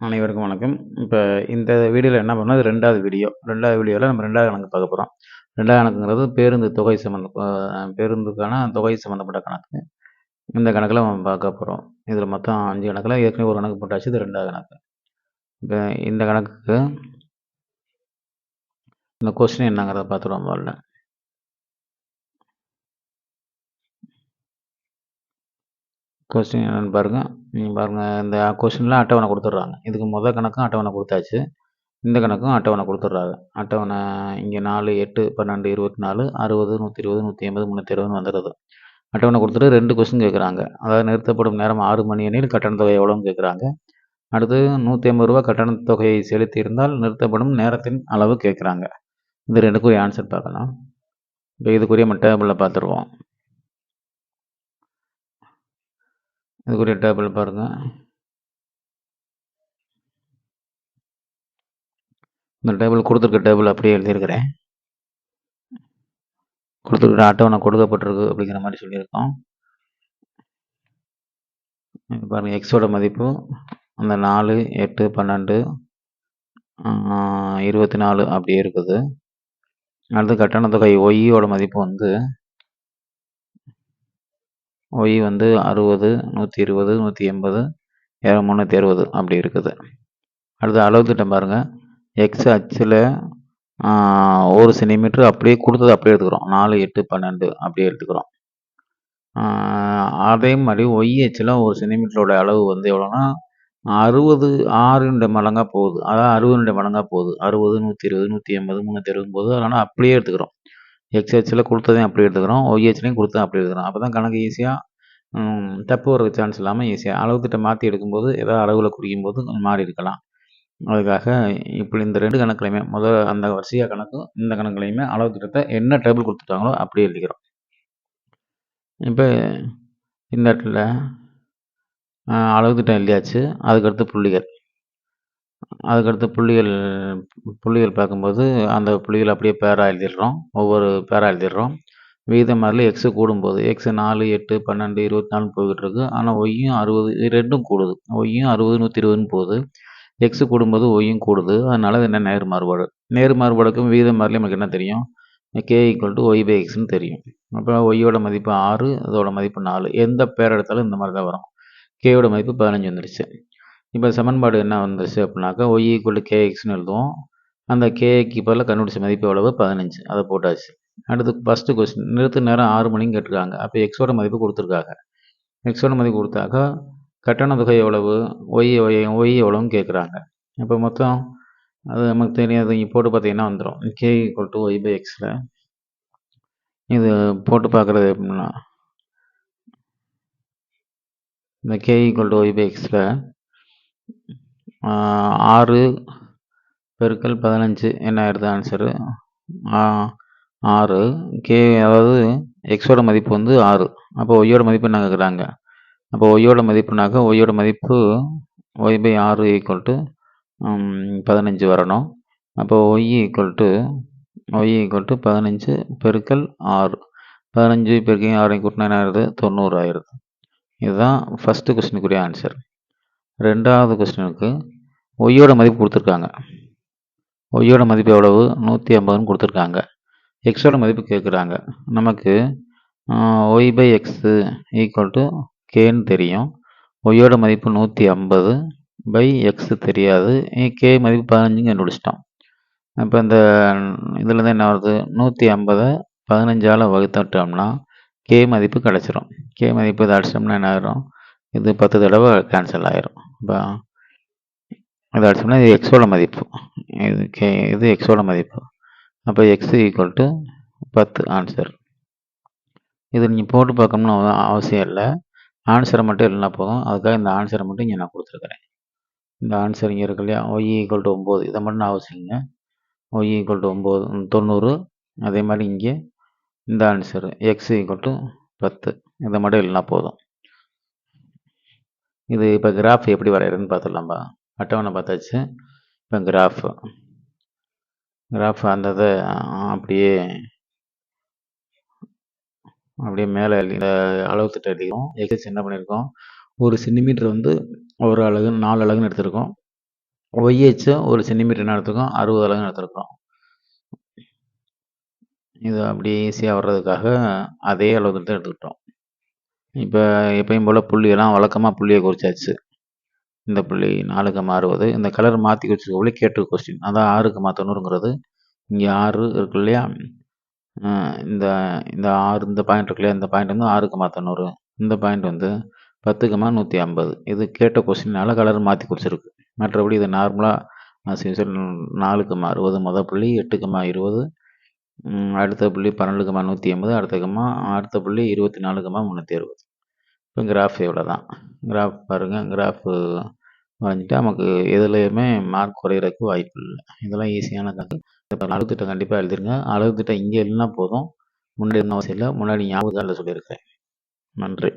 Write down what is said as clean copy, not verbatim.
அனைவருக்கும் வணக்கம். இப்ப இந்த வீடியோல என்ன பண்ணோம், இது 2வது வீடியோ. 2வது வீடியோல நம்ம 2வது கணக்கு பார்க்க போறோம். 2வது கணக்குங்கிறது பேருந்துக்கான தொகை சம்மந்தப்பட்ட கணக்கு. இந்த கணக்குல நம்ம பார்க்க போறோம். இதுல மொத்தம் 5 கணக்குல ஏற்கனவே ஒரு கணக்கு போட்டாச்சு. இது 2வது கணக்கு. இப்ப இந்த கணக்குக்கு இந்த கொஸ்டின் என்னங்கிறத பார்த்துருவோம் முதல்ல. கொஸ்டின் என்னன்னு பாருங்க. நீங்க பாருங்க, இந்த கொஸ்டின்ல அட்டவணை குடுத்துடுறாங்க. இதுக்கு மொத கணக்கும் அட்டவணை குடுத்தாச்சு. இந்த கணக்கும் அட்டவணை குடுத்துடுறாங்க. அட்டவணை இங்க 4, 8, 12, 24, 60, 120, 180, 360ன்னு வந்துருது. அட்டவணை குடுத்துட்டு 2 கொஸ்டின் கேட்குறாங்க. அதாவது நிறுத்தப்படும் நேரம் 6 மணி எனில் கட்டணத் தொகை எவ்வளோன்னு கேட்குறாங்க. அடுத்து ரூ. 150 கட்டணத் தொகையை செலுத்தியிருந்தால் நிறுத்தப்படும் நேரத்தின் அளவு கேட்குறாங்க. இது 2க்கும் ஆன்சர் பார்க்கலாம். இப்போ இதுக்குரிய நம்ம டேபிள பார்த்துருவோம். இதுக்குரிய டேபிள் பாருங்க. இந்த டேபிள் குடுத்துருக்க டேபிள் அப்படியே எழுதியிருக்கிறேன். குடுத்துருக்க அட்டவணை கொடுக்கப்பட்டிருக்கு அப்படிங்கிற மாரி சொல்லியிருக்கோம். பாருங்க, எக்ஸோட மதிப்பு அந்த 4, 8, 12, 24 அப்படியே இருக்குது. அடுத்து கட்டணத் தொகை ஒய்யோட மதிப்பு வந்து ஒய் வந்து 60, 120, 180, 360 அப்படி இருக்குது. அடுத்து அளவு திட்டம் பாருங்க. எக்ஸ் அச்சில் 1 சென்டிமீட்டர் அப்படியே கொடுத்தது அப்படியே எடுத்துக்கிறோம். 4, 8, 12 அப்படியே எடுத்துக்கிறோம். அதே மாதிரி ஒய் அச்சில் 1 சென்டிமீட்டரோட அளவு வந்து எவ்வளோன்னா 6 மடங்கா போகுது. அதாவது 60 மடங்கா போகுது. 60, 120, 180, 360 போகுது. அதனால் அப்படியே எடுத்துக்கிறோம். எக்ஸ் அச்சில் கொடுத்ததையும் அப்படியே எடுத்துக்கிறோம். ஒய் அச்சிலையும் கொடுத்ததையும் அப்படியே எடுத்துக்கிறோம். அப்போ தான் கணக்கு ஈஸியாக தப்பு வர்றதுக்கு சான்ஸ் இல்லாமல் ஈஸியாக அளவு திட்டம் மாற்றி எடுக்கும்போது ஏதாவது அளவில் குறிக்கும்போது மாறி இருக்கலாம். அதுக்காக இப்படி இந்த 2 கணக்குலையுமே அந்த வரிசையா கணக்கும் இந்த கணக்குலையுமே அளவு திட்டத்தை என்ன டேபிள் கொடுத்துட்டாங்களோ அப்படியே எழுதிக்கிறோம். இப்போ இந்த இடத்துல அளவு திட்டம் எழுதியாச்சு. அதுக்கடுத்து புள்ளிகள் பார்க்கும்போது அந்த புள்ளிகள் அப்படியே பேரா எழுதிடுறோம். ஒவ்வொரு பேரா எழுதிடுறோம். விகித மாறிலி எக்ஸ் கூடும்போது எக்ஸ் 4, 8, 12, 24 போய்கிட்டு இருக்கு. ஆனால் ஒய்யும் 60 இது 2ம் கூடுது. ஒய்யும் 60, 120ன்னு போகுது. எக்ஸ் கூடும்போது ஒய்யும் கூடுது. அதனால இது என்ன நேர் மாறுபாடு. நேர் மாறுபாடுக்கும் விகித மாறிலி நமக்கு என்ன தெரியும், K equal to Y by எக்ஸ்ன்னு தெரியும். அப்போ ஒய்யோட மதிப்பு 6, இதோட மதிப்பு 4. எந்த பேர் எடுத்தாலும் இந்த மாதிரி தான் வரும். கேயோட மதிப்பு 15 வந்துருச்சு. இப்போ சமன்பாடு என்ன வந்துருச்சு அப்படின்னாக்கா ஒய் ஈக்குவல் டு கே எக்ஸ்னு எழுதுவோம். அந்த கேக்கு பதிலாக கண்டுபிடிச்ச மதிப்பு எவ்வளவு, 15. அதை போட்டாச்சு. அடுத்து ஃபஸ்ட்டு கொஸ்டின், நிறுத்து நேரம் 6 மணின்னு கேட்டிருக்காங்க. அப்போ எக்ஸோட மதிப்பு கொடுத்துருக்காங்க. எக்ஸோட மதிப்பு கொடுத்தாக்கா கட்டண தொகை எவ்வளவு, ஒய் எவ்வளோன்னு கேட்குறாங்க. இப்போ மொத்தம் அது நமக்கு தெரியாது. இங்கே போட்டு பார்த்தீங்கன்னா வந்துடும். K equal to Y by எக்ஸில் இது போட்டு பார்க்குறது எப்படின்னா, இந்த k equal to Y by எக்ஸில் 6 பெருக்கல் 15 என்ன ஆயிடுது ஆன்சரு 6. கே அதாவது எக்ஸோட மதிப்பு வந்து 6. அப்போ ஒய்யோட மதிப்பு என்ன கேட்குறாங்க. அப்போ ஒய்யோட மதிப்புனாக்கா ஒய்யோட மதிப்பு ஒய் பை 6 ஈக்குவல் டு 15 வரணும். அப்போ ஒய் ஈக்குவல் டு 15 பெருக்கல் 6. 15 பெருக்கி 6 கூட்டினா என்ன ஆயிடுது, 90 ஆயிடுது. இதுதான் ஃபஸ்ட்டு கொஸ்டினுக்குரிய ஆன்சர். 2வது கொஸ்டினுக்கு ஒய்யோட மதிப்பு கொடுத்துருக்காங்க. ஒய்யோட மதிப்பு எவ்வளவு, 150ன்னு கொடுத்துருக்காங்க. எக்ஸோட மதிப்பு கேட்குறாங்க. நமக்கு Y by X equal to கேன்னு தெரியும். ஒய்யோட மதிப்பு 150 பை எக்ஸு தெரியாது. கே மதிப்பு 15 கண்டுபிடிச்சிட்டோம். இப்போ இந்த இதுலேருந்து என்ன வருது, 150 15ஆல் வகுத்துட்டோம்னா கே மதிப்பு கிடச்சிரும். கே மதிப்பு இதை அடிச்சிட்டோம்னா என்ன ஆயிரும், இது 10 தடவை கேன்சல் ஆயிரும். இப்போ இதை அடிச்சோம்னா இது எக்ஸோட மதிப்பு, இது எக்ஸோட மதிப்பு. அப்போ எக்ஸ் ஈக்குவல் டு 10 ஆன்சர். இது நீங்கள் போட்டு பார்க்கணும்னு அவசியம் இல்லை. ஆன்சரை மட்டும் எழுதினா போதும். அதுக்காக இந்த ஆன்சரை மட்டும் இங்கே நான் கொடுத்துருக்குறேன். இந்த ஆன்சர் இங்கே இருக்கு இல்லையா, ஒய் ஈக்குவல் டு 9. இதை மட்டும் நான் அவசியங்க. Y equal to 9 90. அதே மாதிரி இங்கே இந்த ஆன்சர் எக்ஸ் ஈக்குவல் டு 10. இதை மட்டும் எழுதினா போதும். இது இப்போ கிராஃப் எப்படி வரைகிறதுன்னு பார்த்துடலாம்பா. அட்டவணை பார்த்தாச்சு. இப்போ கிராஃப் அந்த இதை அப்படியே மேலே அளவு திட்டம் எழுதிக்கிறோம். எக்ஸ் என்ன பண்ணியிருக்கோம், 1 சென்டிமீட்டர் வந்து ஒரு அலகு 4 அலகுன்னு எடுத்திருக்கோம். ஒய் அச்சு 1 சென்டிமீட்டர்னு எடுத்துருக்கோம். 60 அலகுன்னு எடுத்திருக்கோம். இது அப்படியே ஈஸியா வர்றதுக்காக அதே அளவு தான் எடுத்துக்கிட்டோம். இப்ப எப்பயும் போல புள்ளியெல்லாம் வழக்கமா புள்ளிய குறிச்சாச்சு. இந்த புள்ளி 4,60 இந்த கலர் மாத்தி குறிச்சிருக்க புள்ளி கேட்ட கொஸ்டின். அதான் 6,90ங்கிறது. இங்க 6 இருக்கு இல்லையா? இந்த இந்த 6 இந்த பாயிண்ட் இருக்கு இல்லையா? இந்த பாயிண்ட் வந்து 6,90. இந்த பாயிண்ட் வந்து 10,150. இது கேட்ட கொஸ்டின்னால கலர் மாத்தி குறிச்சிருக்கு. மற்றபடி இது நார்மலா ஆஸ் யூசுவல் 4,60 மொத புள்ளி, 8,20 அடுத்த புள்ளி 12,180 அடுத்த புள்ளி 24,360. இப்போ கிராஃப் இவ்வளோதான். கிராஃப் பாருங்க. கிராஃப் வரைஞ்சிட்டா நமக்கு எதுலயுமே மார்க் குறையறதுக்கு வாய்ப்பு இல்ல. இதெல்லாம் ஈஸியான கணக்கு. அளவு திட்டம் கண்டிப்பா எழுதிருங்க. அளவு திட்டம் இங்க எழுதுனா போதும். முன்னாடி எழுதணும்னு அவசியம் இல்ல. முன்னாடி ஞாபகம் எழுத சொல்லியிருக்கிறேன். நன்றி.